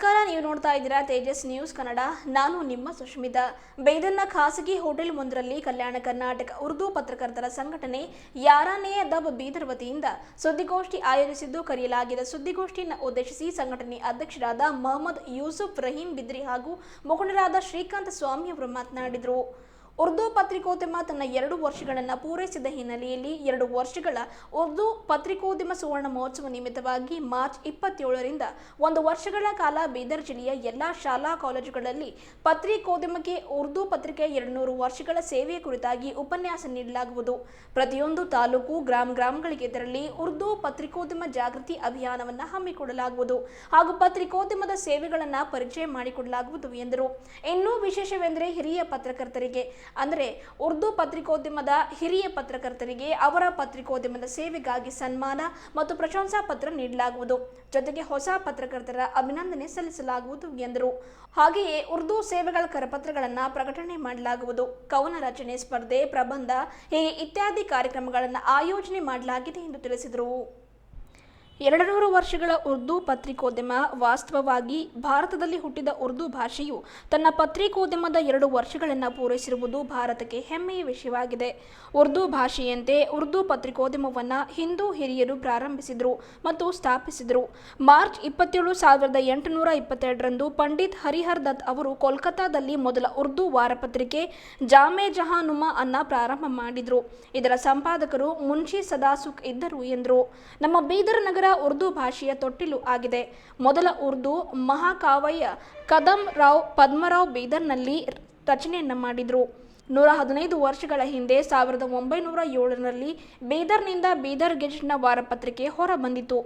ನಮಸ್ಕಾರ, ನೀವು ನೋಡ್ತಾ ಇದ್ದೀರಾ ತೇಜಸ್ ನ್ಯೂಸ್ ಕನ್ನಡ. ನಾನು ನಿಮ್ಮ ಸುಷ್ಮಿತಾ. ಬೈದರ್ನ ಖಾಸಗಿ ಹೋಟೆಲ್ ಒಂದರಲ್ಲಿ ಕಲ್ಯಾಣ ಕರ್ನಾಟಕ ಉರ್ದು ಪತ್ರಕರ್ತರ ಸಂಘಟನೆ ಯಾರಾನೇ ದಬ್ ಬೀದರ್ ವತಿಯಿಂದ ಸುದ್ದಿಗೋಷ್ಠಿ ಆಯೋಜಿಸಿದ್ದು, ಕರೆಯಲಾಗಿದ್ದ ಸುದ್ದಿಗೋಷ್ಠಿಯನ್ನು ಉದ್ದೇಶಿಸಿ ಸಂಘಟನೆ ಅಧ್ಯಕ್ಷರಾದ ಮೊಹಮ್ಮದ್ ಯೂಸುಫ್ ರಹೀಂ ಬಿದ್ರಿ ಹಾಗೂ ಮುಖಂಡರಾದ ಶ್ರೀಕಾಂತ್ ಸ್ವಾಮಿ ಅವರು ಮಾತನಾಡಿದರು. ಉರ್ದು ಪತ್ರಿಕೋದ್ಯಮ ತನ್ನ 2 ವರ್ಷಗಳನ್ನು ಪೂರೈಸಿದ ಹಿನ್ನೆಲೆಯಲ್ಲಿ 2 ವರ್ಷಗಳ ಉರ್ದು ಪತ್ರಿಕೋದ್ಯಮ ಸುವರ್ಣ ಮಹೋತ್ಸವ ನಿಮಿತ್ತವಾಗಿ ಮಾರ್ಚ್ 27ರಿಂದ 1 ವರ್ಷಗಳ ಕಾಲ ಬೀದರ್ ಜಿಲ್ಲೆಯ ಎಲ್ಲಾ ಶಾಲಾ ಕಾಲೇಜುಗಳಲ್ಲಿ ಪತ್ರಿಕೋದ್ಯಮಕ್ಕೆ ಉರ್ದು ಪತ್ರಿಕೆ 200 ವರ್ಷಗಳ ಸೇವೆಯ ಕುರಿತಾಗಿ ಉಪನ್ಯಾಸ ನೀಡಲಾಗುವುದು. ಪ್ರತಿಯೊಂದು ತಾಲೂಕು ಗ್ರಾಮಗಳಿಗೆ ತೆರಳಿ ಉರ್ದು ಪತ್ರಿಕೋದ್ಯಮ ಜಾಗೃತಿ ಅಭಿಯಾನವನ್ನು ಹಮ್ಮಿಕೊಳ್ಳಲಾಗುವುದು ಹಾಗೂ ಪತ್ರಿಕೋದ್ಯಮದ ಸೇವೆಗಳನ್ನು ಪರಿಚಯ ಮಾಡಿಕೊಡಲಾಗುವುದು ಎಂದರು. ಇನ್ನೂ ವಿಶೇಷವೆಂದರೆ ಹಿರಿಯ ಪತ್ರಕರ್ತರಿಗೆ ಅಂದರೆ ಉರ್ದು ಪತ್ರಿಕೋದ್ಯಮದ ಹಿರಿಯ ಪತ್ರಕರ್ತರಿಗೆ ಅವರ ಪತ್ರಿಕೋದ್ಯಮದ ಸೇವೆಗಾಗಿ ಸನ್ಮಾನ ಮತ್ತು ಪ್ರಶಂಸಾ ಪತ್ರ ನೀಡಲಾಗುವುದು. ಜೊತೆಗೆ ಹೊಸ ಪತ್ರಕರ್ತರ ಅಭಿನಂದನೆ ಸಲ್ಲಿಸಲಾಗುವುದು ಎಂದರು. ಹಾಗೆಯೇ ಉರ್ದು ಸೇವೆಗಳ ಕರಪತ್ರಗಳನ್ನು ಪ್ರಕಟಣೆ ಮಾಡಲಾಗುವುದು. ಕವನ ರಚನೆ ಸ್ಪರ್ಧೆ, ಪ್ರಬಂಧ ಹೀಗೆ ಇತ್ಯಾದಿ ಕಾರ್ಯಕ್ರಮಗಳನ್ನು ಆಯೋಜನೆ ಮಾಡಲಾಗಿದೆ ಎಂದು ತಿಳಿಸಿದರು. 200 ವರ್ಷಗಳ ಉರ್ದು ಪತ್ರಿಕೋದ್ಯಮ. ವಾಸ್ತವವಾಗಿ ಭಾರತದಲ್ಲಿ ಹುಟ್ಟಿದ ಉರ್ದು ಭಾಷೆಯು ತನ್ನ ಪತ್ರಿಕೋದ್ಯಮದ 2 ವರ್ಷಗಳನ್ನು ಪೂರೈಸಿರುವುದು ಭಾರತಕ್ಕೆ ಹೆಮ್ಮೆಯ ವಿಷಯವಾಗಿದೆ. ಉರ್ದು ಭಾಷೆಯಂತೆ ಉರ್ದು ಪತ್ರಿಕೋದ್ಯಮವನ್ನು ಹಿಂದೂ ಹಿರಿಯರು ಪ್ರಾರಂಭಿಸಿದರು ಮತ್ತು ಸ್ಥಾಪಿಸಿದರು. ಮಾರ್ಚ್ 27, 1822ರಂದು ಪಂಡಿತ್ ಹರಿಹರ್ ದತ್ ಅವರು ಕೋಲ್ಕತ್ತಾದಲ್ಲಿ ಮೊದಲ ಉರ್ದು ವಾರಪತ್ರಿಕೆ ಜಾಮೆ ಜಹಾನುಮಾ ಅನ್ನು ಪ್ರಾರಂಭ ಮಾಡಿದರು. ಇದರ ಸಂಪಾದಕರು ಮುನ್ಷಿ ಸದಾಸುಕ್ ಇದ್ದರು ಎಂದರು. ನಮ್ಮ ಬೀದರ್ ನಗರ ಉರ್ದು ಭಾಷೆಯ ತೊಟ್ಟಿಲು ಆಗಿದೆ. ಮೊದಲ ಉರ್ದು ಮಹಾಕಾವ್ಯ ಕದಂ ರಾವ್ ಪದ್ಮರಾವ್ ಬೀದರ್ನಲ್ಲಿ ರಚನೆಯನ್ನು ಮಾಡಿದರು. 115 ವರ್ಷಗಳ ಹಿಂದೆ 1907ರಲ್ಲಿ ಬೀದರ್ನಿಂದ ಬೀದರ್ ಗೆಜೆಟ್ನ ವಾರಪತ್ರಿಕೆ ಹೊರಬಂದಿತು.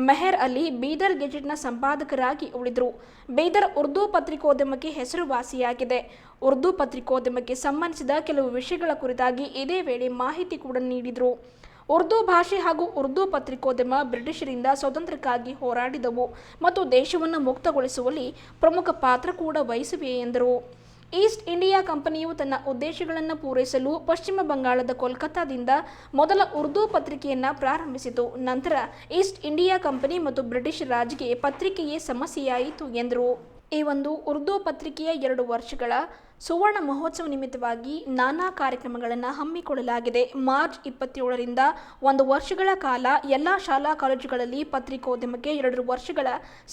ಮೆಹರ್ ಅಲಿ ಬೀದರ್ ಗೆಜೆಟ್ನ ಸಂಪಾದಕರಾಗಿ ಉಳಿದರು. ಬೀದರ್ ಉರ್ದು ಪತ್ರಿಕೋದ್ಯಮಕ್ಕೆ ಹೆಸರುವಾಸಿಯಾಗಿದೆ. ಉರ್ದು ಪತ್ರಿಕೋದ್ಯಮಕ್ಕೆ ಸಂಬಂಧಿಸಿದ ಕೆಲವು ವಿಷಯಗಳ ಕುರಿತಾಗಿ ಇದೇ ವೇಳೆ ಮಾಹಿತಿ ಕೂಡ ನೀಡಿದರು. ಉರ್ದು ಭಾಷೆ ಹಾಗೂ ಉರ್ದು ಪತ್ರಿಕೋದ್ಯಮ ಬ್ರಿಟಿಷರಿಂದ ಸ್ವಾತಂತ್ರ್ಯಕ್ಕಾಗಿ ಹೋರಾಡಿದವು ಮತ್ತು ದೇಶವನ್ನು ಮುಕ್ತಗೊಳಿಸುವಲ್ಲಿ ಪ್ರಮುಖ ಪಾತ್ರ ಕೂಡ ವಹಿಸಿವೆ ಎಂದರು. ಈಸ್ಟ್ ಇಂಡಿಯಾ ಕಂಪನಿಯು ತನ್ನ ಉದ್ದೇಶಗಳನ್ನು ಪೂರೈಸಲು ಪಶ್ಚಿಮ ಬಂಗಾಳದ ಕೋಲ್ಕತ್ತಾದಿಂದ ಮೊದಲ ಉರ್ದು ಪತ್ರಿಕೆಯನ್ನು ಪ್ರಾರಂಭಿಸಿತು. ನಂತರ ಈಸ್ಟ್ ಇಂಡಿಯಾ ಕಂಪನಿ ಮತ್ತು ಬ್ರಿಟಿಷ್ ರಾಜ್ಗೆ ಪತ್ರಿಕೆಯೇ ಸಮಸ್ಯೆಯಾಯಿತು ಎಂದರು. ಈ ಒಂದು ಉರ್ದು ಪತ್ರಿಕೆಯ 2 ವರ್ಷಗಳ ಸುವರ್ಣ ಮಹೋತ್ಸವ ನಿಮಿತ್ತವಾಗಿ ನಾನಾ ಕಾರ್ಯಕ್ರಮಗಳನ್ನು ಹಮ್ಮಿಕೊಳ್ಳಲಾಗಿದೆ. ಮಾರ್ಚ್ 27ರಿಂದ 1 ವರ್ಷಗಳ ಕಾಲ ಎಲ್ಲ ಶಾಲಾ ಕಾಲೇಜುಗಳಲ್ಲಿ ಪತ್ರಿಕೋದ್ಯಮಕ್ಕೆ 2 ವರ್ಷಗಳ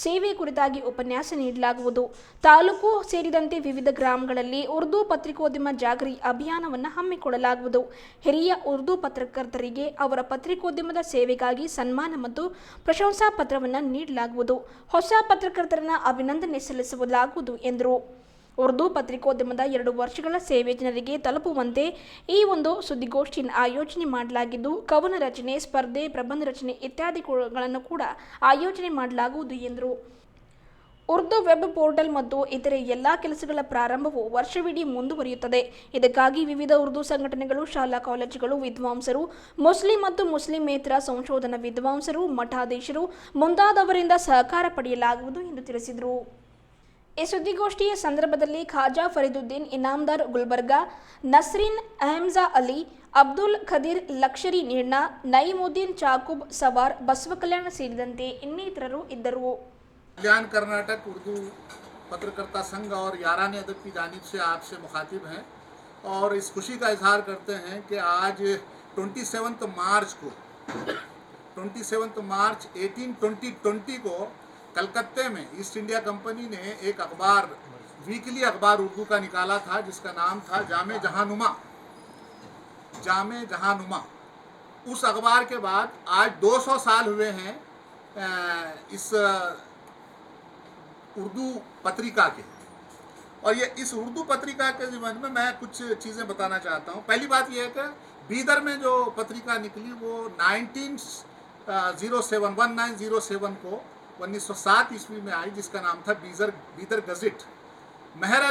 ಸೇವೆ ಕುರಿತಾಗಿ ಉಪನ್ಯಾಸ ನೀಡಲಾಗುವುದು. ತಾಲೂಕು ಸೇರಿದಂತೆ ವಿವಿಧ ಗ್ರಾಮಗಳಲ್ಲಿ ಉರ್ದು ಪತ್ರಿಕೋದ್ಯಮ ಜಾಗೃತಿ ಅಭಿಯಾನವನ್ನು ಹಮ್ಮಿಕೊಳ್ಳಲಾಗುವುದು. ಹಿರಿಯ ಉರ್ದು ಪತ್ರಕರ್ತರಿಗೆ ಅವರ ಪತ್ರಿಕೋದ್ಯಮದ ಸೇವೆಗಾಗಿ ಸನ್ಮಾನ ಮತ್ತು ಪ್ರಶಂಸಾ ಪತ್ರವನ್ನು ನೀಡಲಾಗುವುದು. ಹೊಸ ಪತ್ರಕರ್ತರನ್ನು ಅಭಿನಂದನೆ ಸಲ್ಲಿಸಲಾಗುವುದು ಎಂದರು. ಉರ್ದು ಪತ್ರಿಕೋದ್ಯಮದ 2 ವರ್ಷಗಳ ಸೇವೆ ಜನರಿಗೆ ತಲುಪುವಂತೆ ಈ ಒಂದು ಸುದ್ದಿಗೋಷ್ಠಿಯನ್ನು ಆಯೋಜನೆ ಮಾಡಲಾಗಿದ್ದು, ಕವನ ರಚನೆ ಸ್ಪರ್ಧೆ, ಪ್ರಬಂಧ ರಚನೆ ಇತ್ಯಾದಿಗಳನ್ನು ಕೂಡ ಆಯೋಜನೆ ಮಾಡಲಾಗುವುದು ಎಂದರು. ಉರ್ದು ವೆಬ್ ಪೋರ್ಟಲ್ ಮತ್ತು ಇತರೆ ಎಲ್ಲ ಕೆಲಸಗಳ ಪ್ರಾರಂಭವು ವರ್ಷವಿಡೀ ಮುಂದುವರಿಯುತ್ತದೆ. ಇದಕ್ಕಾಗಿ ವಿವಿಧ ಉರ್ದು ಸಂಘಟನೆಗಳು, ಶಾಲಾ ಕಾಲೇಜುಗಳು, ವಿದ್ವಾಂಸರು, ಮುಸ್ಲಿಂ ಮತ್ತು ಮುಸ್ಲಿಮೇತರ ಸಂಶೋಧನಾ ವಿದ್ವಾಂಸರು, ಮಠಾಧೀಶರು ಮುಂತಾದವರಿಂದ ಸಹಕಾರ ಪಡೆಯಲಾಗುವುದು ಎಂದು ತಿಳಿಸಿದರು. ಈ ಸುದ್ದಿಗೋಷ್ಠಿಯ ಸಂದರ್ಭದಲ್ಲಿ ಖಾಜಾ ಫರೀದುದ್ದೀನ್ ಇನಾಮದಾರ್ ಗುಲ್ಬರ್ಗಾ, ನಸ್ರೀನ್ ಅಹಮ್ಜಾ ಅಲಿ, ಅಬ್ದುಲ್ ಖದೀರ್ ಲಕ್ಷರಿ ನೀರ್ಣ, ನईमुद्दीन ಚಾಕೂಬ್ ಸವಾರ್, ಬಸವಕಲ್ಯಾಣ ಸೇರಿದಂತೆ ಇನ್ನಿತರರು ಇದ್ದರು. कल्याण कर्नाटक उर्दू पत्रकर्ता संघ और यारान अदब की जानिब से आपसे मुखातिब हैं और इस खुशी का इजहार करते हैं कि आज 27 मार्च 2020 को कलकत्ते में ईस्ट इंडिया कंपनी ने एक अखबार, वीकली अखबार उर्दू का निकाला था जिसका नाम था जामे जहानुमा। उस अखबार के बाद आज 200 साल हुए हैं इस उर्दू पत्रिका के। और ये इस उर्दू पत्रिका के जीवन में मैं कुछ चीज़ें बताना चाहता हूँ। पहली बात यह है कि बीदर में जो पत्रिका निकली वो 1907 को 1907 ईस्वी में आई, जिसका नाम था बीदर गज़ेट। मेहर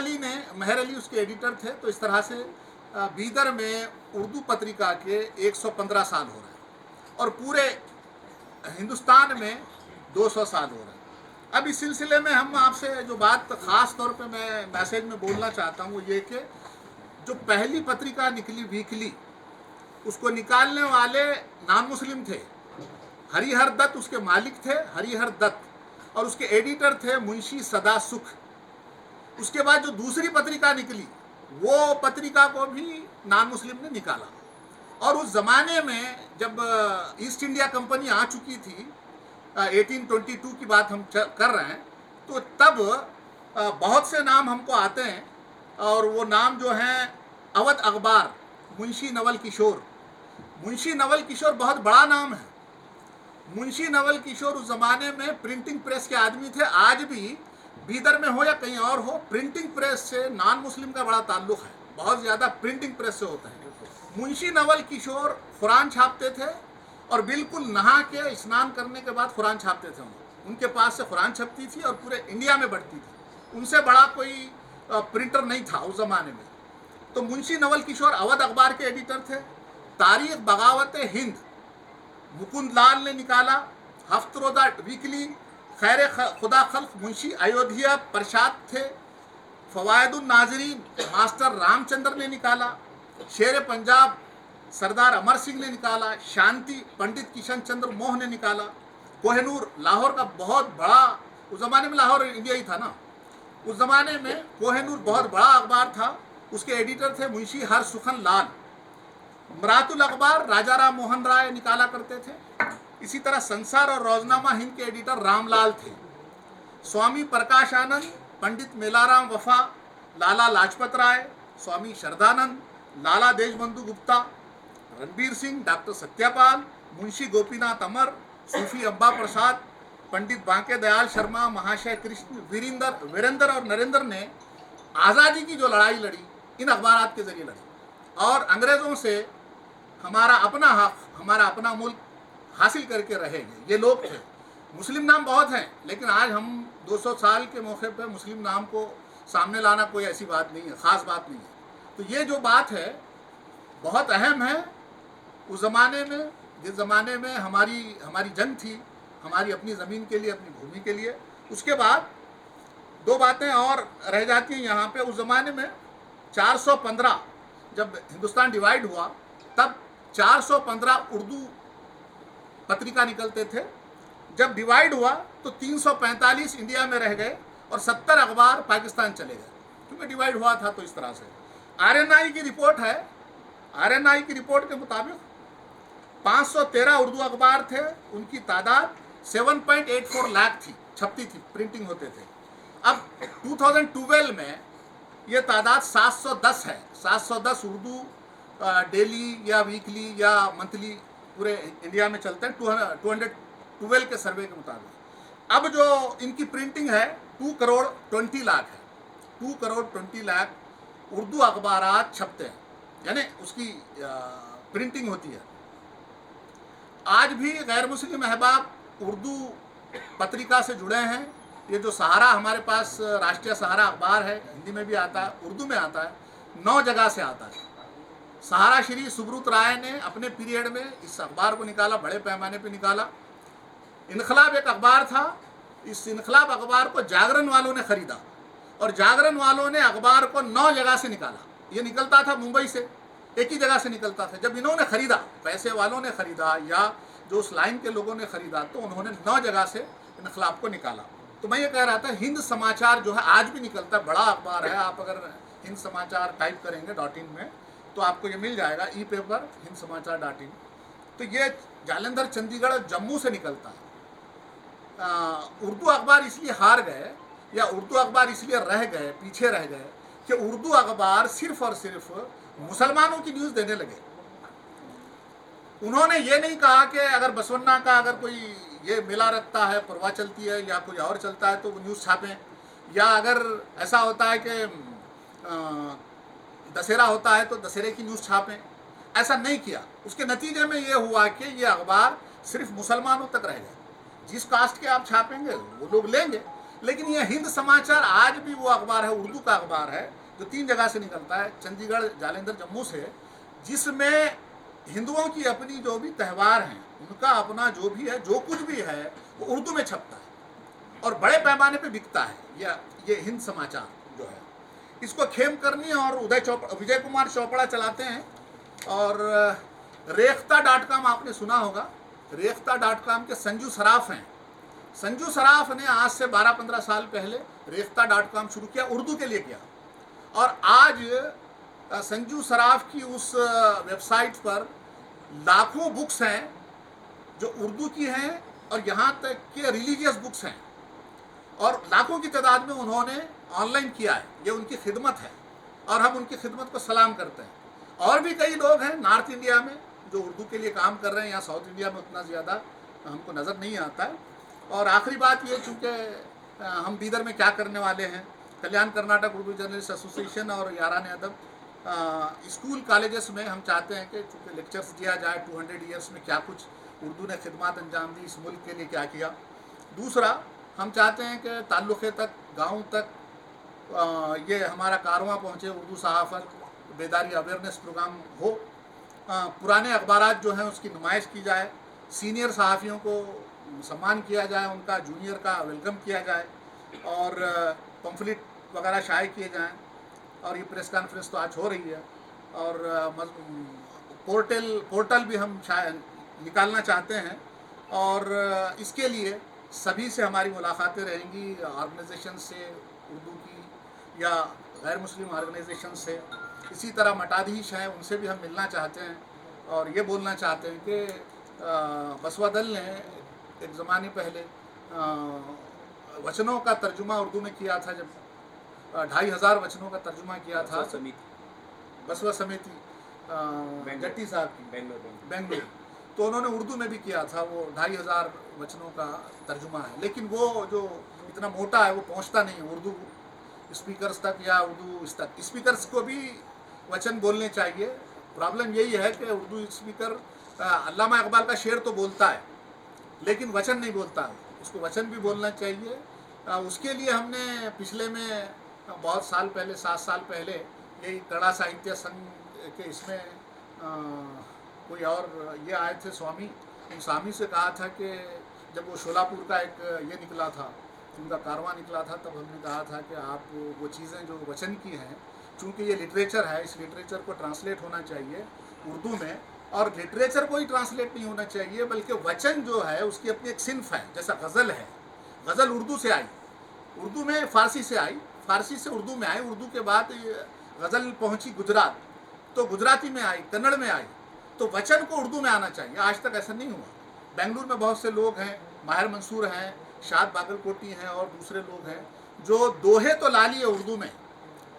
अली उसके एडिटर थे। तो इस तरह से बीदर में उर्दू पत्रिका के 115 साल हो रहे हैं और पूरे हिंदुस्तान में 200 साल हो रहे हैं। अब इस सिलसिले में हम आपसे जो बात ख़ास तौर पे मैं मैसेज में बोलना चाहता हूँ वो ये कि जो पहली पत्रिका निकली वीकली, उसको निकालने वाले नान मुस्लिम थे। हरिहर दत्त उसके मालिक थे, हरिहर दत्त। और उसके एडिटर थे मुंशी सदा सुख। उसके बाद जो दूसरी पत्रिका निकली वो पत्रिका को भी नॉन मुस्लिम ने निकाला। और उस ज़माने में जब ईस्ट इंडिया कंपनी आ चुकी थी, 1822 की बात हम कर रहे हैं, तो तब बहुत से नाम हमको आते हैं, और वो नाम जो हैं अवध अखबार, मुंशी नवल किशोर। मुंशी नवल किशोर बहुत बड़ा नाम है। मुंशी नवल किशोर उस ज़माने में प्रिंटिंग प्रेस के आदमी थे। आज भी बीदर में हो या कहीं और हो, प्रिंटिंग प्रेस से नॉन मुस्लिम का बड़ा ताल्लुक़ है, बहुत ज़्यादा प्रिंटिंग प्रेस से होता है। मुंशी नवल किशोर कुरान छापते थे, और बिल्कुल नहा के स्नान करने के बाद कुरान छापते थे। उनके पास से कुरान छपती थी और पूरे इंडिया में बढ़ती थी। उनसे बड़ा कोई प्रिंटर नहीं था उस ज़माने में। तो मुंशी नवल किशोर अवध अखबार के एडिटर थे। तारीख बगावत हिंद मुकुंद लाल ने निकाला। हफ्तरोदा वीकली खैर खुदा खल्क मुंशी अयोध्या प्रसाद थे। फवायदुन नाजरीन मास्टर रामचंद्र ने निकाला। शेर पंजाब सरदार अमर सिंह ने निकाला। शांति पंडित किशन चंद्र मोह ने निकाला। कोहिनूर लाहौर का बहुत बड़ा, उस ज़माने में लाहौर इंडिया ही था ना, उस ज़माने में कोहिनूर बहुत बड़ा अखबार था। उसके एडिटर थे मुंशी हर सुखन लाल। मरातुल अखबार राजा राम मोहन राय निकाला करते थे। इसी तरह संसार और रोजनामा हिंद के एडिटर रामलाल थे। स्वामी प्रकाश आनंद, पंडित मेलाराम वफा, लाला लाजपत राय, स्वामी शरदानंद, लाला देशबंधु गुप्ता, रणबीर सिंह, डॉक्टर सत्यापाल, मुंशी गोपीनाथ अमर, सूफी अब्बा प्रसाद, पंडित बांके दयाल शर्मा, महाशय कृष्ण, वीरेंद्र और नरेंद्र ने आज़ादी की जो लड़ाई लड़ी इन अखबारात के जरिए लड़ी, और अंग्रेज़ों से हमारा अपना हक, हमारा अपना मुल्क हासिल करके रहेंगे। ये लोग थे। मुस्लिम नाम बहुत हैं, लेकिन आज हम 200 साल के मौके पर मुस्लिम नाम को सामने लाना कोई ऐसी बात नहीं है, ख़ास बात नहीं है। तो ये जो बात है बहुत अहम है। उस ज़माने में, जिस ज़माने में हमारी जंग थी, हमारी अपनी ज़मीन के लिए, अपनी भूमि के लिए। उसके बाद दो बातें और रह जाती हैं यहाँ पे। उस ज़माने में 415 जब हिंदुस्तान डिवाइड हुआ, तब 415 उर्दू पत्रिका निकलते थे। जब डिवाइड हुआ तो 345 इंडिया में रह गए और 70 अखबार पाकिस्तान चले गए, क्योंकि डिवाइड हुआ था। तो इस तरह से आरएनआई की रिपोर्ट है। आरएनआई की रिपोर्ट के मुताबिक 513 उर्दू अखबार थे। उनकी तादाद 7.84 लाख थी, छपती थी, प्रिंटिंग होते थे। अब 2012 में ये तादाद 710 है। 710 उर्दू डेली या वीकली या मंथली पूरे इंडिया में चलते हैं, 212 के सर्वे के मुताबिक। अब जो इनकी प्रिंटिंग है 2 करोड़ 20 लाख है। 2 करोड़ 20 लाख उर्दू अखबारात छपते हैं, यानी उसकी प्रिंटिंग होती है। आज भी गैर मुस्लिम अहबाब उर्दू पत्रिका से जुड़े हैं। ये जो सहारा हमारे पास राष्ट्रीय सहारा अखबार है, हिंदी में भी आता है, उर्दू में आता है, 9 जगह से आता है। सहारा श्री सुब्रत राय ने अपने पीरियड में इस अखबार को निकाला, बड़े पैमाने पे निकाला। इनकलाब एक अखबार था। इस इनकलाब अखबार को जागरण वालों ने ख़रीदा, और जागरण वालों ने अखबार को 9 जगह से निकाला। ये निकलता था मुंबई से, एक ही जगह से निकलता था। जब इन्होंने ख़रीदा, पैसे वालों ने ख़रीदा या जो उस लाइन के लोगों ने ख़रीदा, तो उन्होंने 9 जगह से इनकलाब को निकाला। तो मैं ये कह रहा था, हिंद समाचार जो है आज भी निकलता है, बड़ा अखबार है। आप अगर हिंद समाचार टाइप करेंगे .in में तो आपको ये मिल जाएगा, ई पेपर हिंद समाचार .in। तो ये जालंधर, चंडीगढ़, जम्मू से निकलता है। उर्दू अखबार इसलिए हार गए या उर्दू अखबार इसलिए रह गए, पीछे रह गए कि उर्दू अखबार सिर्फ और सिर्फ मुसलमानों की न्यूज़ देने लगे। उन्होंने ये नहीं कहा कि अगर बसवन्ना का अगर कोई ये मेला रखता है, परवा चलती है या कोई और चलता है तो वो न्यूज़ छापें, या अगर ऐसा होता है कि दशहरा होता है तो दशहरे की न्यूज़ छापें। ऐसा नहीं किया। उसके नतीजे में ये हुआ कि ये अखबार सिर्फ मुसलमानों तक रह गए। जिस कास्ट के आप छापेंगे वो लोग लेंगे। लेकिन ये हिंद समाचार आज भी वो अखबार है, उर्दू का अखबार है, जो 3 जगह से निकलता है, चंडीगढ़, जालंधर, जम्मू से, जिसमें हिंदुओं की अपनी जो भी त्यौहार हैं, उनका अपना जो भी है, जो कुछ भी है, वो उर्दू में छपता है और बड़े पैमाने पे बिकता है। ये हिंद समाचार जो है, इसको खेमकरनी और विजय कुमार चोपड़ा चलाते हैं। और रेख्ता.com आपने सुना होगा। रेख्ता.com के संजू सराफ हैं, संजू सराफ ने आज से 12-15 साल पहले रेख्ता.com शुरू किया, उर्दू के लिए किया, और आज संजू सराफ की उस वेबसाइट पर लाखों बुक्स हैं जो उर्दू की हैं, और यहाँ तक कि रिलीजियस बुक्स हैं, और लाखों की तादाद में उन्होंने ऑनलाइन किया है। ये उनकी खिदमत है और हम उनकी खिदमत को सलाम करते हैं। और भी कई लोग हैं नॉर्थ इंडिया में जो उर्दू के लिए काम कर रहे हैं, यहाँ साउथ इंडिया में उतना ज़्यादा हमको नज़र नहीं आता है। और आखिरी बात ये, चूँकि हम बीदर में क्या करने वाले हैं, कल्याण कर्नाटक उर्दू जर्नलिस्ट एसोसिएशन और यारान अदब स्कूल कॉलेजेस में हम चाहते हैं कि चूँकि लेक्चर्स दिया जाए 200 ईयर्स में क्या कुछ उर्दू ने खिदमत अंजाम दी, इस मुल्क के लिए क्या किया। दूसरा, हम चाहते हैं कि ताल्लुक़े तक, गाँव तक ये हमारा कारवां पहुँचे, उर्दू सहाफ़त बेदारी अवेयरनेस प्रोग्राम हो, पुराने अखबारात जो हैं उसकी नुमाइश की जाए, सीनियर सहाफ़ियों को सम्मान किया जाए, उनका जूनियर का वेलकम किया जाए, और पम्फलेट वगैरह शाये किए जाएं, और ये प्रेस कॉन्फ्रेंस तो आज हो रही है, और पोर्टल भी हम शायद निकालना चाहते हैं, और इसके लिए सभी से हमारी मुलाकातें रहेंगी, ऑर्गेनाइजेशन से उर्दू की या गैर मुस्लिम ऑर्गेनाइजेशन से। इसी तरह मटाधीश हैं, उनसे भी हम मिलना चाहते हैं, और ये बोलना चाहते हैं कि बसवा दल ने एक ज़माने पहले वचनों का तर्जुमा उर्दू में किया था, जब 2500 वचनों का तर्जुमा किया था बसवा समिति जट्टी साहब की बेंगलुरु, तो उन्होंने उर्दू में भी किया था, वो 2500 वचनों का तर्जुमा है। लेकिन वो जो इतना मोटा है वो पहुंचता नहीं है उर्दू स्पीकर्स तक, या उर्दू इस तक। स्पीकर्स को भी वचन बोलने चाहिए। प्रॉब्लम यही है कि उर्दू स्पीकर अल्लामा इकबाल का शेर तो बोलता है लेकिन वचन नहीं बोलता है, उसको वचन भी बोलना चाहिए। उसके लिए हमने पिछले में बहुत साल पहले, 7 साल पहले, यही कड़ा साहित्य संघ के इसमें कोई और ये आए थे स्वामी, उन स्वामी से कहा था कि जब वो शोलापुर का एक ये निकला था, उनका कारवां निकला था, तब हमने कहा था कि आप वो चीज़ें जो वचन की हैं, चूँकि ये लिटरेचर है, इस लिटरेचर को ट्रांसलेट होना चाहिए उर्दू में, और लिटरेचर को ही ट्रांसलेट नहीं होना चाहिए बल्कि वचन जो है उसकी अपनी एक सिन्फ है। जैसा गज़ल है, गज़ल उर्दू से आई, उर्दू में फ़ारसी से आई, फ़ारसी से उर्दू में आई, उर्दू के बाद गज़ल पहुंची गुजरात, तो गुजराती में आई, कन्नड़ में आई, तो वचन को उर्दू में आना चाहिए। आज तक ऐसा नहीं हुआ। बेंगलुरु में बहुत से लोग हैं, माहिर मंसूर हैं, शाद बागलकोटी हैं, और दूसरे लोग हैं जो दोहे तो ला लिए उर्दू में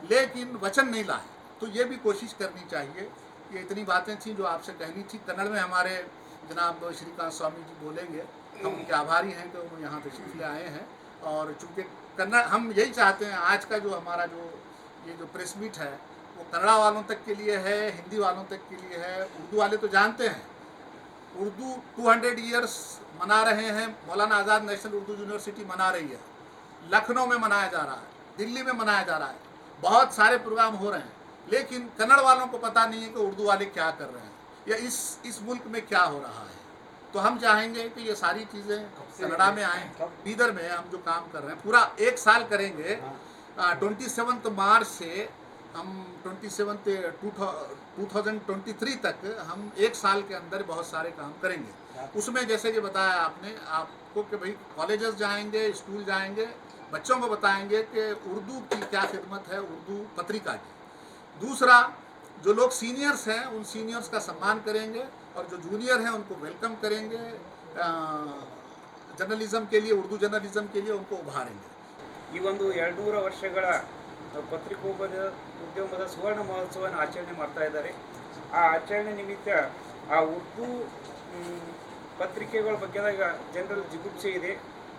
लेकिन वचन नहीं लाए। तो ये भी कोशिश करनी चाहिए। ये इतनी बातें थी जो आपसे कहनी थी। कन्नड़ में हमारे जनाब श्रीकांत स्वामी जी बोलेंगे, हम उनके आभारी हैं कि वो यहाँ तशरीफ़ ले आए हैं। और चूँकि कन्नड़, हम यही चाहते हैं आज का जो हमारा ये जो प्रेस मीट है वो कन्नड़ा वालों तक के लिए है, हिंदी वालों तक के लिए है। उर्दू वाले तो जानते हैं, उर्दू 200 ईयर्स मना रहे हैं, मौलाना आज़ाद नेशनल उर्दू यूनिवर्सिटी मना रही है, लखनऊ में मनाया जा रहा है, दिल्ली में मनाया जा रहा है, बहुत सारे प्रोग्राम हो रहे हैं, लेकिन कन्नड़ वालों को पता नहीं है कि उर्दू वाले क्या कर रहे हैं या इस मुल्क में क्या हो रहा है। तो हम चाहेंगे कि ये सारी चीज़ें कन्नड़ा में आएँ। बीदर में हम जो काम कर रहे हैं पूरा 1 साल करेंगे, 27 मार्च से हम 2023 तक हम 1 साल के अंदर बहुत सारे काम करेंगे। उसमें जैसे कि बताया आपने आपको कि भाई कॉलेजेस जाएंगे, स्कूल जाएंगे, बच्चों को बताएंगे कि उर्दू की क्या खिदमत है, उर्दू पत्रिका की। दूसरा, जो लोग सीनियर्स हैं उन सीनियर्स का सम्मान करेंगे, और जो जूनियर हैं उनको वेलकम करेंगे, जर्नलिज्म के लिए, उर्दू जर्नलिज्म के लिए उनको उभारेंगे। ಈ ಒಂದು 200 ವರ್ಷಗಳ ಪತ್ರಿಕೋದ್ಯಮದ ಸುವರ್ಣ ಮಹೋತ್ಸವವನ್ನು ಆಚರಣೆ ಮಾಡ್ತಾ ಇದ್ದಾರೆ. ಆ ಆಚರಣೆ ನಿಮಿತ್ತ ಆ ಉರ್ದು ಪತ್ರಿಕೆಗಳ ಬಗ್ಗೆ ಜನರಲ್ಲಿ ಜಿಗುಪ್ಸೆ ಇದೆ,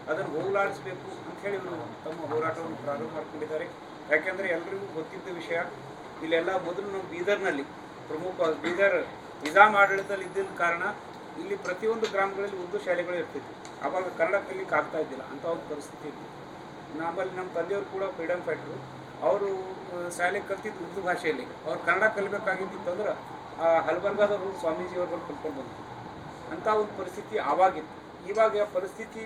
ಅದನ್ನು ಹೋಗಲಾಡಿಸಬೇಕು ಅಂಥೇಳಿ ಇವರು ತಮ್ಮ ಹೋರಾಟವನ್ನು ಪ್ರಾರಂಭ ಮಾಡಿಕೊಂಡಿದ್ದಾರೆ. ಯಾಕೆಂದರೆ ಎಲ್ಲರಿಗೂ ಗೊತ್ತಿದ್ದ ವಿಷಯ, ಇಲ್ಲೆಲ್ಲ ಮೊದಲು ನಮ್ಮ ಬೀದರ್ನಲ್ಲಿ ಪ್ರಮುಖ ಬೀದರ್ ನಿಜಾಮ್ ಆಡಳಿತದಲ್ಲಿ ಇದ್ದಿದ್ದ ಕಾರಣ ಇಲ್ಲಿ ಪ್ರತಿಯೊಂದು ಗ್ರಾಮಗಳಲ್ಲಿ ಉರ್ದು ಶಾಲೆಗಳು ಇರ್ತಿದ್ವು. ಆವಾಗ ಕನ್ನಡ ಕಲಿಲಿಕ್ಕೆ ಆಗ್ತಾ ಇದ್ದಿಲ್ಲ, ಅಂಥ ಒಂದು ಪರಿಸ್ಥಿತಿ ಇತ್ತು. ನಮ್ಮಲ್ಲಿ ನಮ್ಮ ತಂದೆಯವರು ಕೂಡ ಫ್ರೀಡಮ್ ಫೈಟ್ರು, ಅವರು ಶಾಲೆ ಕಲ್ತಿದ್ದು ಉರ್ದು ಭಾಷೆಯಲ್ಲಿ. ಅವ್ರು ಕನ್ನಡ ಕಲಿಬೇಕಾಗಿತ್ತಂದ್ರೆ ಹಲ್ಬರ್ಗಾದವರು ಸ್ವಾಮೀಜಿಯವ್ರು ಕಲ್ತ್ಕೊಂಡು ಬಂದರು. ಅಂಥ ಒಂದು ಪರಿಸ್ಥಿತಿ ಆವಾಗಿತ್ತು. ಇವಾಗ ಪರಿಸ್ಥಿತಿ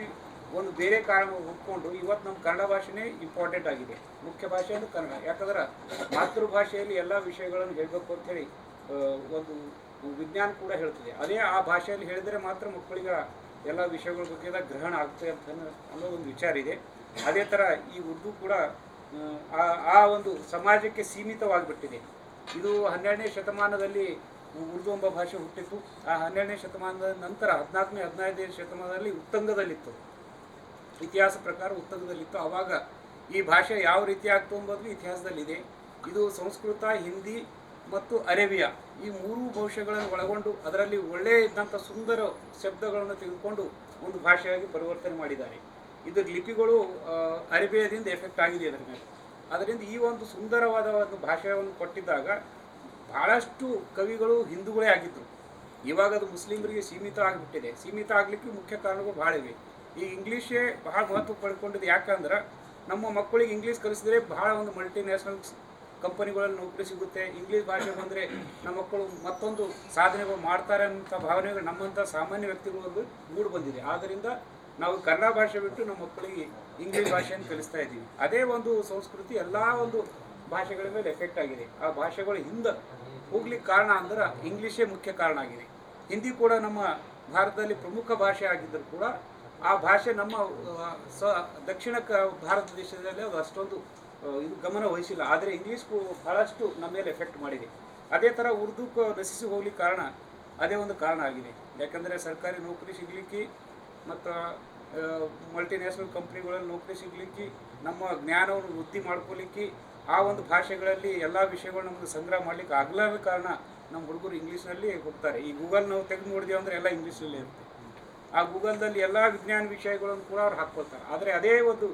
ಒಂದು ಬೇರೆ ಕಾರಣ ಹುಡ್ಕೊಂಡು ಇವತ್ತು ನಮ್ಮ ಕನ್ನಡ ಭಾಷೆನೇ ಇಂಪಾರ್ಟೆಂಟ್ ಆಗಿದೆ. ಮುಖ್ಯ ಭಾಷೆ ಅಂದರೆ ಕನ್ನಡ. ಯಾಕಂದ್ರೆ ಮಾತೃಭಾಷೆಯಲ್ಲಿ ಎಲ್ಲ ವಿಷಯಗಳನ್ನು ಹೇಳಬೇಕು ಅಂಥೇಳಿ ಒಂದು ವಿಜ್ಞಾನ ಕೂಡ ಹೇಳ್ತದೆ. ಅದೇ ಆ ಭಾಷೆಯಲ್ಲಿ ಹೇಳಿದರೆ ಮಾತ್ರ ಮಕ್ಕಳಿಗೆ ಎಲ್ಲ ವಿಷಯಗಳ ಬಗ್ಗೆ ಗ್ರಹಣ ಆಗ್ತದೆ ಅಂತ ಅನ್ನೋದೊಂದು ವಿಚಾರ ಇದೆ. ಅದೇ ಥರ ಈ ಉರ್ದು ಕೂಡ ಆ ಒಂದು ಸಮಾಜಕ್ಕೆ ಸೀಮಿತವಾಗಿಬಿಟ್ಟಿದೆ. ಇದು 12ನೇ ಶತಮಾನದಲ್ಲಿ ಉರ್ದು ಎಂಬ ಭಾಷೆ ಹುಟ್ಟಿತ್ತು. ಆ 12ನೇ ಶತಮಾನದ ನಂತರ 14ನೇ 15ನೇ ಶತಮಾನದಲ್ಲಿ ಉತ್ತಂಗದಲ್ಲಿತ್ತು. ಇತಿಹಾಸ ಪ್ರಕಾರ ಉತ್ತಂಗದಲ್ಲಿತ್ತು. ಆವಾಗ ಈ ಭಾಷೆ ಯಾವ ರೀತಿ ಆಗ್ತು ಎಂಬುದು ಇತಿಹಾಸದಲ್ಲಿದೆ. ಇದು ಸಂಸ್ಕೃತ, ಹಿಂದಿ ಮತ್ತು ಅರೇಬಿಯಾ ಈ 3 ಭಾಷೆಗಳನ್ನು ಒಳಗೊಂಡು ಅದರಲ್ಲಿ ಒಳ್ಳೆಯ ಇದ್ದಂಥ ಸುಂದರ ಶಬ್ದಗಳನ್ನು ತೆಗೆದುಕೊಂಡು ಒಂದು ಭಾಷೆಯಾಗಿ ಪರಿವರ್ತನೆ ಮಾಡಿದ್ದಾರೆ. ಇದರ ಲಿಪಿಗಳು ಅರೇಬಿಯಾದಿಂದ ಎಫೆಕ್ಟ್ ಆಗಿದೆ ಅದರ ಮೇಲೆ. ಅದರಿಂದ ಈ ಒಂದು ಸುಂದರವಾದ ಒಂದು ಭಾಷೆಯನ್ನು ಕೊಟ್ಟಿದ್ದಾಗ ಭಾಳಷ್ಟು ಕವಿಗಳು ಹಿಂದೂಗಳೇ ಆಗಿದ್ದರು. ಇವಾಗ ಅದು ಮುಸ್ಲಿಮರಿಗೆ ಸೀಮಿತ ಆಗಿಬಿಟ್ಟಿದೆ. ಸೀಮಿತ ಆಗಲಿಕ್ಕೆ ಮುಖ್ಯ ಕಾರಣಗಳು ಭಾಳ ಇವೆ. ಈ ಇಂಗ್ಲೀಷೇ ಭಾಳ ಮಹತ್ವ ಪಡ್ಕೊಂಡಿದೆ. ಯಾಕಂದ್ರೆ ನಮ್ಮ ಮಕ್ಕಳಿಗೆ ಇಂಗ್ಲೀಷ್ ಕಲಿಸಿದ್ರೆ ಭಾಳ ಒಂದು ಮಲ್ಟಿನ್ಯಾಷನಲ್ ಕಂಪನಿಗಳಲ್ಲಿ ನೌಕರಿ ಸಿಗುತ್ತೆ. ಇಂಗ್ಲೀಷ್ ಭಾಷೆ ಬಂದರೆ ನಮ್ಮ ಮಕ್ಕಳು ಮತ್ತೊಂದು ಸಾಧನೆಗಳು ಮಾಡ್ತಾರೆ ಅಂತ ಭಾವನೆಗಳು ನಮ್ಮಂಥ ಸಾಮಾನ್ಯ ವ್ಯಕ್ತಿಗಳು ಮೂಡಿ ಬಂದಿದೆ. ಆದ್ದರಿಂದ ನಾವು ಕನ್ನಡ ಭಾಷೆ ಬಿಟ್ಟು ನಮ್ಮ ಮಕ್ಕಳಿಗೆ ಇಂಗ್ಲೀಷ್ ಭಾಷೆಯನ್ನು ಕಲಿಸ್ತಾ ಇದ್ದೀವಿ. ಅದೇ ಒಂದು ಸಂಸ್ಕೃತಿ ಎಲ್ಲ ಒಂದು ಭಾಷೆಗಳ ಮೇಲೆ ಎಫೆಕ್ಟ್ ಆಗಿದೆ. ಆ ಭಾಷೆಗಳು ಹಿಂದೆ ಹೋಗ್ಲಿಕ್ಕೆ ಕಾರಣ ಅಂದ್ರೆ ಇಂಗ್ಲೀಷೇ ಮುಖ್ಯ ಕಾರಣ ಆಗಿದೆ. ಹಿಂದಿ ಕೂಡ ನಮ್ಮ ಭಾರತದಲ್ಲಿ ಪ್ರಮುಖ ಭಾಷೆ ಆಗಿದ್ದರೂ ಕೂಡ ಆ ಭಾಷೆ ನಮ್ಮ ದಕ್ಷಿಣ ಭಾರತ ದೇಶದಲ್ಲಿ ಅದು ಅಷ್ಟೊಂದು ಇದು ಗಮನ ವಹಿಸಿಲ್ಲ. ಆದರೆ ಇಂಗ್ಲೀಷ್ ಬಹಳಷ್ಟು ನಮ್ಮ ಮೇಲೆ ಎಫೆಕ್ಟ್ ಮಾಡಿದೆ. ಅದೇ ಥರ ಉರ್ದು ನಶಿಸಿ ಹೋಗ್ಲಿಕ್ಕೆ ಕಾರಣ ಅದೇ ಒಂದು ಕಾರಣ ಆಗಿದೆ. ಯಾಕಂದರೆ ಸರ್ಕಾರಿ ನೌಕರಿ ಸಿಗಲಿಕ್ಕೆ ಮತ್ತು ಮಲ್ಟಿನ್ಯಾಷನಲ್ ಕಂಪ್ನಿಗಳಲ್ಲಿ ನೌಕರಿ ಸಿಗಲಿಕ್ಕೆ, ನಮ್ಮ ಜ್ಞಾನವನ್ನು ವೃದ್ಧಿ ಮಾಡ್ಕೊಳ್ಳಿಕ್ಕೆ ಆ ಒಂದು ಭಾಷೆಗಳಲ್ಲಿ ಎಲ್ಲ ವಿಷಯಗಳು ನಮಗೆ ಸಂಗ್ರಹ ಮಾಡಲಿಕ್ಕೆ ಆಗಲಾರದ ಕಾರಣ ನಮ್ಮ ಹುಡುಗರು ಇಂಗ್ಲೀಷ್ನಲ್ಲಿ ಹೋಗ್ತಾರೆ. ಈ ಗೂಗಲ್ ನಾವು ತೆಗೆದು ನೋಡಿದೆವು ಅಂದರೆ ಎಲ್ಲ ಇಂಗ್ಲೀಷಲ್ಲೇ ಇರುತ್ತೆ. ಆ ಗೂಗಲ್ದಲ್ಲಿ ಎಲ್ಲ ವಿಜ್ಞಾನ ವಿಷಯಗಳನ್ನು ಕೂಡ ಅವ್ರು ಹಾಕ್ಕೊಳ್ತಾರೆ. ಆದರೆ ಅದೇ ಒಂದು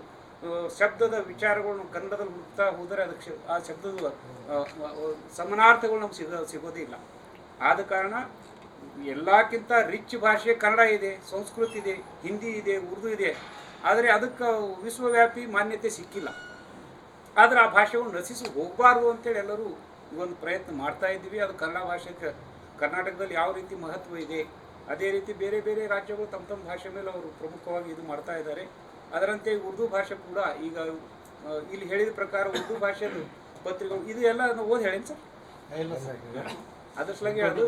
ಶಬ್ದದ ವಿಚಾರಗಳನ್ನು ಕನ್ನಡದಲ್ಲಿ ಹುಡುಕ್ತಾ ಹೋದರೆ ಅದಕ್ಕೆ ಆ ಶಬ್ದದ ಸಮಾನಾರ್ಥಗಳು ನಮ್ಗೆ ಸಿಗೋದೇ ಇಲ್ಲ. ಆದ ಕಾರಣ ಎಲ್ಲಕ್ಕಿಂತ ರಿಚ್ ಭಾಷೆ ಕನ್ನಡ ಇದೆ, ಸಂಸ್ಕೃತ ಇದೆ, ಹಿಂದಿ ಇದೆ, ಉರ್ದು ಇದೆ. ಆದರೆ ಅದಕ್ಕೆ ವಿಶ್ವವ್ಯಾಪಿ ಮಾನ್ಯತೆ ಸಿಕ್ಕಿಲ್ಲ. ಆದರೆ ಆ ಭಾಷೆಗಳನ್ನು ನಶಿಸಿ ಹೋಗಬಾರ್ದು ಅಂತೇಳಿ ಎಲ್ಲರೂ ಒಂದು ಪ್ರಯತ್ನ ಮಾಡ್ತಾ ಇದ್ದೀವಿ. ಅದು ಕನ್ನಡ ಭಾಷೆಗೆ ಕರ್ನಾಟಕದಲ್ಲಿ ಯಾವ ರೀತಿ ಮಹತ್ವ ಇದೆ, ಅದೇ ರೀತಿ ಬೇರೆ ಬೇರೆ ರಾಜ್ಯಗಳು ತಮ್ಮ ತಮ್ಮ ಭಾಷೆ ಮೇಲೆ ಅವರು ಪ್ರಮುಖವಾಗಿ ಇದು ಮಾಡ್ತಾ ಇದ್ದಾರೆ. ಅದರಂತೆ ಉರ್ದು ಭಾಷೆ ಕೂಡ ಈಗ ಇಲ್ಲಿ ಹೇಳಿದ ಪ್ರಕಾರ ಉರ್ದು ಭಾಷೆದು ಪತ್ರಿಕೆಗಳು ಇದು ಎಲ್ಲ ಓದಿ ಹೇಳೇನು ಸರ್? ಅದ್ರ ಸಲಾಗಿ ಅದು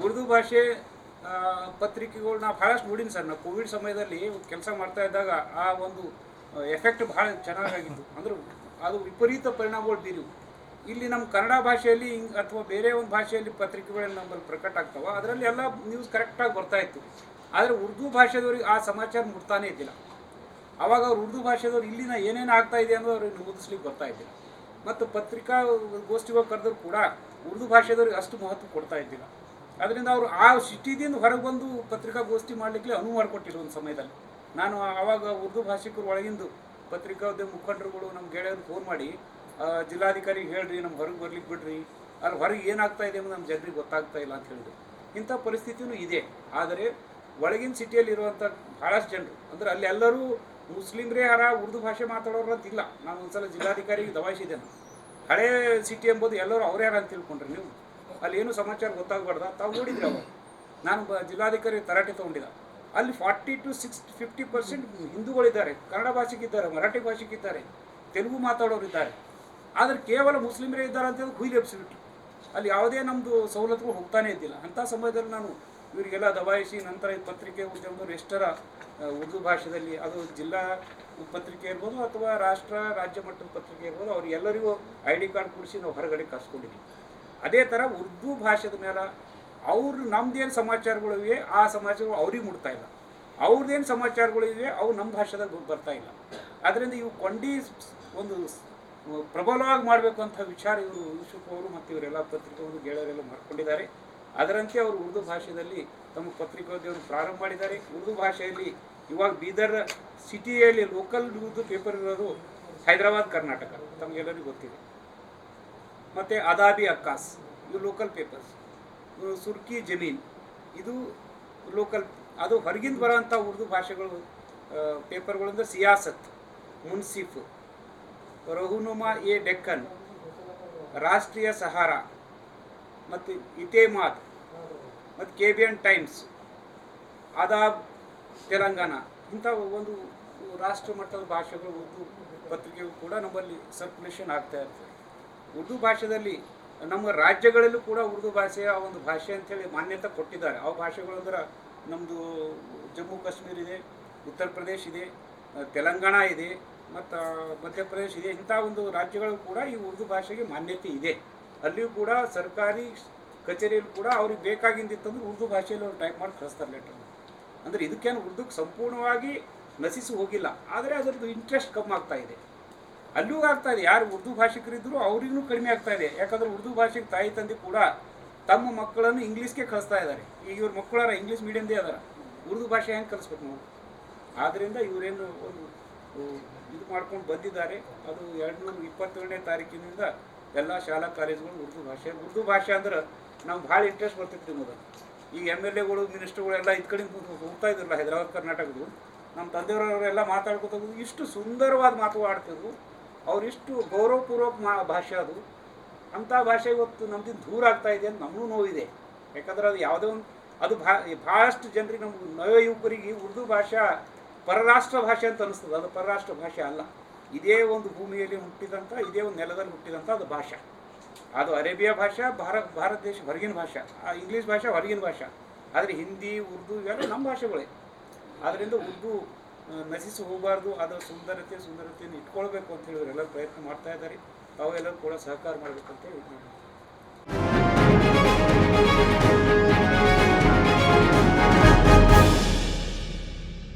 ಉರ್ದು ಭಾಷೆ ಪತ್ರಿಕೆಗಳು ನಾವು ಭಾಳಷ್ಟು ನೋಡೀನಿ ಸರ್. ನಾವು ಕೋವಿಡ್ ಸಮಯದಲ್ಲಿ ಕೆಲಸ ಮಾಡ್ತಾ ಇದ್ದಾಗ ಆ ಒಂದು ಎಫೆಕ್ಟ್ ಭಾಳ ಚೆನ್ನಾಗಿತ್ತು. ಅಂದ್ರೆ ಅದು ವಿಪರೀತ ಪರಿಣಾಮಗಳು ಬೀರಿವು. ಇಲ್ಲಿ ನಮ್ಮ ಕನ್ನಡ ಭಾಷೆಯಲ್ಲಿ ಅಥವಾ ಬೇರೆ ಒಂದು ಭಾಷೆಯಲ್ಲಿ ಪತ್ರಿಕೆಗಳಲ್ಲಿ ನಮ್ಮಲ್ಲಿ ಪ್ರಕಟ ಆಗ್ತಾವೆ, ಅದರಲ್ಲಿ ಎಲ್ಲ ನ್ಯೂಸ್ ಕರೆಕ್ಟಾಗಿ ಬರ್ತಾಯಿತ್ತು. ಆದರೆ ಉರ್ದು ಭಾಷೆದವ್ರಿಗೆ ಆ ಸಮಾಚಾರ ಮುಟ್ತಾನೇ ಇದ್ದಿಲ್ಲ. ಆವಾಗ ಅವ್ರು ಉರ್ದು ಭಾಷೆದವ್ರು ಇಲ್ಲಿನ ಏನೇನು ಆಗ್ತಾ ಇದೆ ಅನ್ನೋದು ಅವ್ರಿಗೆ ಓದಿಸ್ಲಿಕ್ಕೆ ಬರ್ತಾ ಇದ್ದಿಲ್ಲ. ಮತ್ತು ಪತ್ರಿಕಾ ಗೋಷ್ಠಿಗಳು ಕರೆದ್ರು ಕೂಡ ಉರ್ದು ಭಾಷೆದವ್ರಿಗೆ ಅಷ್ಟು ಮಹತ್ವ ಕೊಡ್ತಾ ಇದ್ದಿಲ್ಲ. ಅದರಿಂದ ಅವರು ಆ ಸಿಟಿದಿಂದ ಹೊರಗೆ ಬಂದು ಪತ್ರಿಕಾಗೋಷ್ಠಿ ಮಾಡಲಿಕ್ಕೆ ಅನುವು ಮಾಡಿಕೊಟ್ಟಿಲ್ಲ ಒಂದು ಸಮಯದಲ್ಲಿ. ನಾನು ಆವಾಗ ಉರ್ದು ಭಾಷಿಕರು ಒಳಗಿಂದು ಪತ್ರಿಕೋದ್ಯಮ ಮುಖಂಡರುಗಳು ನಮ್ಮ ಗೆಳೆಯರು ಫೋನ್ ಮಾಡಿ ಜಿಲ್ಲಾಧಿಕಾರಿಗೆ ಹೇಳ್ರಿ ನಮ್ಮ ಹೊರಗೆ ಬರ್ಲಿಕ್ಕೆ ಬಿಡ್ರಿ, ಅಲ್ಲಿ ಹೊರಗೆ ಏನಾಗ್ತಾ ಇದೆ ಅನ್ನೋದು ನಮ್ಮ ಜನರಿಗೆ ಗೊತ್ತಾಗ್ತಾ ಇಲ್ಲ ಅಂತ ಹೇಳಿದ್ರು. ಇಂಥ ಪರಿಸ್ಥಿತಿಯೂ ಇದೆ. ಆದರೆ ಒಳಗಿನ ಸಿಟಿಯಲ್ಲಿರುವಂಥ ಭಾಳಷ್ಟು ಜನರು ಅಂದರೆ ಅಲ್ಲಿ ಎಲ್ಲರೂ ಮುಸ್ಲಿಮ್ರೇ ಯಾರ ಉರ್ದು ಭಾಷೆ ಮಾತಾಡೋರು ಅಂತಿಲ್ಲ. ನಾನು ಒಂದ್ಸಲ ಜಿಲ್ಲಾಧಿಕಾರಿಗೆ ದವಾಯಿಸಿದ್ದೇನೆ. ಹಳೇ ಸಿಟಿ ಎಂಬುದು ಎಲ್ಲರೂ ಅವ್ರು ಯಾರು ಅಂತ ತಿಳ್ಕೊಂಡ್ರಿ ನೀವು, ಅಲ್ಲಿ ಏನು ಸಮಾಚಾರ ಗೊತ್ತಾಗಬಾರ್ದ ತಾವು ನೋಡಿದ್ರಿ ಅವಾಗ. ನಾನು ಜಿಲ್ಲಾಧಿಕಾರಿ ತರಾಟೆ ತೊಗೊಂಡಿದ್ದ. ಅಲ್ಲಿ 40 to 50% ಹಿಂದೂಗಳಿದ್ದಾರೆ, ಕನ್ನಡ ಭಾಷೆಗಿದ್ದಾರೆ, ಮರಾಠಿ ಭಾಷೆಗಿದ್ದಾರೆ, ತೆಲುಗು ಮಾತಾಡೋರು ಇದ್ದಾರೆ. ಆದರೆ ಕೇವಲ ಮುಸ್ಲಿಮರೇ ಇದ್ದಾರೆ ಅಂತೇಳಿ ಹುಯ್ಲು ಎಬ್ಸಿಬಿಟ್ರು. ಅಲ್ಲಿ ಯಾವುದೇ ನಮ್ಮದು ಸವಲತ್ತುಗಳು ಹೋಗ್ತಾನೇ ಇದ್ದಿಲ್ಲ. ಅಂಥ ಸಮಯದಲ್ಲಿ ನಾನು ಇವರಿಗೆಲ್ಲ ದಬಾಯಿಸಿ ನಂತರ ಈ ಪತ್ರಿಕೆ ಉದ್ಯಮದವರು ಎಷ್ಟರ ಉರ್ದು ಭಾಷೆಯಲ್ಲಿ ಅದು ಜಿಲ್ಲಾ ಪತ್ರಿಕೆ ಇರ್ಬೋದು ಅಥವಾ ರಾಜ್ಯ ಮಟ್ಟದ ಪತ್ರಿಕೆ ಇರ್ಬೋದು ಅವರಿಗೆಲ್ಲರಿಗೂ ID ಕಾರ್ಡ್ ಕೊಡಿಸಿ ನಾವು ಹೊರಗಡೆ ಕರ್ಸ್ಕೊಂಡಿದ್ದೀವಿ. ಅದೇ ಥರ ಉರ್ದು ಭಾಷೆದ ಮೇಲೆ ಅವ್ರು ನಮ್ದೇನು ಸಮಾಚಾರಗಳು ಇವೆ ಆ ಸಮಾಚಾರಗಳು ಅವ್ರಿಗೆ ಮುಟ್ತಾ ಇಲ್ಲ, ಅವ್ರದ್ದೇನು ಸಮಾಚಾರಗಳು ಇವೆ ಅವು ನಮ್ಮ ಭಾಷೆದಾಗ ಬರ್ತಾ ಇಲ್ಲ. ಅದರಿಂದ ಇವು ಕೊಂಡಿ ಒಂದು ಪ್ರಬಲವಾಗಿ ಮಾಡಬೇಕು ಅಂತ ವಿಚಾರ ಇವರು ಯೂಸುಫ್ ಅವರು ಮತ್ತು ಇವರೆಲ್ಲ ಪತ್ರಿಕೆಗಳು ಗೆಳೆಯರೆಲ್ಲ ಮಾಡ್ಕೊಂಡಿದ್ದಾರೆ. ಅದರಂತೆ ಅವರು ಉರ್ದು ಭಾಷೆಯಲ್ಲಿ ತಮ್ಮ ಪತ್ರಿಕೋದ್ಯಮ ಪ್ರಾರಂಭ ಮಾಡಿದ್ದಾರೆ. ಉರ್ದು ಭಾಷೆಯಲ್ಲಿ ಇವಾಗ ಬೀದರ್ ಸಿಟಿಯಲ್ಲಿ ಲೋಕಲ್ ಉರ್ದು ಪೇಪರ್ ಇರೋದು ಹೈದರಾಬಾದ್ ಕರ್ನಾಟಕ ತಮಗೆಲ್ಲರಿಗೂ ಗೊತ್ತಿದೆ. ಮತ್ತು ಅದಾಬಿ ಅಕ್ಕಾಸ್ ಇವು ಲೋಕಲ್ ಪೇಪರ್ಸ್. ಸುರ್ಕಿ ಜಮೀನ್ ಇದು ಲೋಕಲ್, ಅದು ಹೊರಗಿಂದ ಬರೋಂಥ ಉರ್ದು ಭಾಷೆಗಳು ಪೇಪರ್ಗಳಿಂದ ಸಿಯಾಸತ್, ಮುನ್ಸಿಫ್, ರಹುನುಮಾ ಎ ಡೆಕ್ಕನ್, ರಾಷ್ಟ್ರೀಯ ಸಹಾರಾ ಮತ್ತು ಇತೇಮಾದ್ ಮತ್ತು KBN ಟೈಮ್ಸ್, ಆದಾಬ್ ತೆಲಂಗಾಣ ಇಂಥ ಒಂದು ರಾಷ್ಟ್ರ ಮಟ್ಟದ ಭಾಷೆಗಳು ಉರ್ದು ಪತ್ರಿಕೆಗಳು ಕೂಡ ನಮ್ಮಲ್ಲಿ ಸರ್ಕ್ಯುಲೇಷನ್ ಆಗ್ತಾ ಇರ್ತದೆ. ಉರ್ದು ಭಾಷೆಯಲ್ಲಿ ನಮ್ಮ ರಾಜ್ಯಗಳಲ್ಲೂ ಕೂಡ ಉರ್ದು ಭಾಷೆಯ ಒಂದು ಭಾಷೆ ಅಂಥೇಳಿ ಮಾನ್ಯತೆ ಕೊಟ್ಟಿದ್ದಾರೆ. ಆ ಭಾಷೆಗಳು ಅಂದ್ರೆ ನಮ್ಮದು ಜಮ್ಮು ಕಾಶ್ಮೀರ ಇದೆ, ಉತ್ತರ ಪ್ರದೇಶ ಇದೆ, ತೆಲಂಗಾಣ ಇದೆ ಮತ್ತು ಮಧ್ಯಪ್ರದೇಶ ಇದೆ. ಇಂಥ ಒಂದು ರಾಜ್ಯಗಳು ಕೂಡ ಈ ಉರ್ದು ಭಾಷೆಗೆ ಮಾನ್ಯತೆ ಇದೆ. ಅಲ್ಲಿಯೂ ಕೂಡ ಸರ್ಕಾರಿ ಕಚೇರಿಯಲ್ಲಿ ಕೂಡ ಅವ್ರಿಗೆ ಬೇಕಾಗಿಂದಿತ್ತಂದ್ರೆ ಉರ್ದು ಭಾಷೆಯಲ್ಲಿ ಅವ್ರು ಟೈಪ್ ಮಾಡಿ ಕಳಿಸ್ತಾರೆ ಲೆಟರ್. ಅಂದರೆ ಇದಕ್ಕೇನು ಉರ್ದುಕ್ಕೆ ಸಂಪೂರ್ಣವಾಗಿ ನಶಿಸಿ ಹೋಗಿಲ್ಲ, ಆದರೆ ಅದರದ್ದು ಇಂಟ್ರೆಸ್ಟ್ ಕಮ್ಮಿ ಆಗ್ತಾ ಇದೆ. ಅಲ್ಲಿಯೂ ಆಗ್ತಾ ಇದೆ. ಯಾರು ಉರ್ದು ಭಾಷಿಕರಿದ್ದರೂ ಅವರಿಗೂ ಕಡಿಮೆ ಆಗ್ತಾ ಇದೆ. ಯಾಕಂದರೆ ಉರ್ದು ಭಾಷೆಗೆ ತಾಯಿ ತಂದೆ ಕೂಡ ತಮ್ಮ ಮಕ್ಕಳನ್ನು ಇಂಗ್ಲೀಷ್ಗೆ ಕಳಿಸ್ತಾ ಇದ್ದಾರೆ. ಈಗ ಇವ್ರ ಮಕ್ಕಳಾರ ಇಂಗ್ಲೀಷ್ ಮೀಡಿಯಮ್ದೇ ಅದಾರ, ಉರ್ದು ಭಾಷೆ ಹೆಂಗೆ ಕಲಿಸ್ಬೇಕು ನಾವು? ಆದ್ದರಿಂದ ಇವರೇನು ಒಂದು ಇದು ಮಾಡ್ಕೊಂಡು ಬಂದಿದ್ದಾರೆ. ಅದು 227ನೇ ತಾರೀಕಿನಿಂದ ಎಲ್ಲ ಶಾಲಾ ಕಾಲೇಜುಗಳು ಉರ್ದು ಭಾಷೆ ಅಂದ್ರೆ ನಾವು ಭಾಳ ಇಂಟ್ರೆಸ್ಟ್ ಬರ್ತಿತ್ತು ಮೊದಲು. ಈಗ MLAಗಳು ಮಿನಿಸ್ಟರ್ಗಳೆಲ್ಲ ಇದು ಕಡೆಯಿಂದ ಹೋಗ್ತಾ ಇದ್ರಲ್ಲ ಹೈದರಾಬಾದ್ ಕರ್ನಾಟಕದ್ದು, ನಮ್ಮ ತಂದೆಯವರೆಲ್ಲ ಮಾತಾಡ್ಕೊತ ಇಷ್ಟು ಸುಂದರವಾದ ಮಾತು ಆಡ್ತಿದ್ರು. ಅವರಿಷ್ಟು ಗೌರವಪೂರ್ವಕ ಭಾಷೆ ಅದು. ಅಂಥ ಭಾಷೆ ಇವತ್ತು ನಮ್ದಿಂದ ದೂರ ಆಗ್ತಾ ಇದೆ ಅಂತ ನಮಗೂ ನೋವಿದೆ. ಯಾಕಂದ್ರೆ ಅದು ಯಾವುದೇ ಒಂದು ಅದು ಭಾಳಷ್ಟು ಜನರಿಗೆ ನಮ್ಗೆ ನವ ಯುವಕರಿಗೆ ಉರ್ದು ಭಾಷಾ ಪರರಾಷ್ಟ್ರ ಭಾಷೆ ಅಂತ ಅನಿಸ್ತದೆ. ಅದು ಪರರಾಷ್ಟ್ರ ಭಾಷೆ ಅಲ್ಲ. ಇದೇ ಒಂದು ಭೂಮಿಯಲ್ಲಿ ಹುಟ್ಟಿದಂಥ, ಇದೇ ಒಂದು ನೆಲದಲ್ಲಿ ಹುಟ್ಟಿದಂಥ ಅದು ಭಾಷೆ. ಅದು ಅರೇಬಿಯಾ ಭಾಷೆ ಭಾರತ ದೇಶ ಹೊರಗಿನ ಭಾಷೆ, ಇಂಗ್ಲೀಷ್ ಭಾಷೆ ಹೊರಗಿನ ಭಾಷೆ. ಆದರೆ ಹಿಂದಿ, ಉರ್ದು ಇವೆಲ್ಲ ನಮ್ಮ ಭಾಷೆಗಳೇ. ಆದ್ದರಿಂದ ಉರ್ದು ನಶಿಸಿ ಹೋಗಬಾರ್ದು. ಅದರ ಸುಂದರತೆಯನ್ನು ಇಟ್ಕೊಳ್ಬೇಕು ಅಂತ ಹೇಳಿ ಇವರೆಲ್ಲ ಪ್ರಯತ್ನ ಮಾಡ್ತಾ ಇದ್ದಾರೆ. ತಾವೆಲ್ಲರೂ ಕೂಡ ಸಹಕಾರ ಮಾಡಬೇಕಂತ ಹೇಳಿ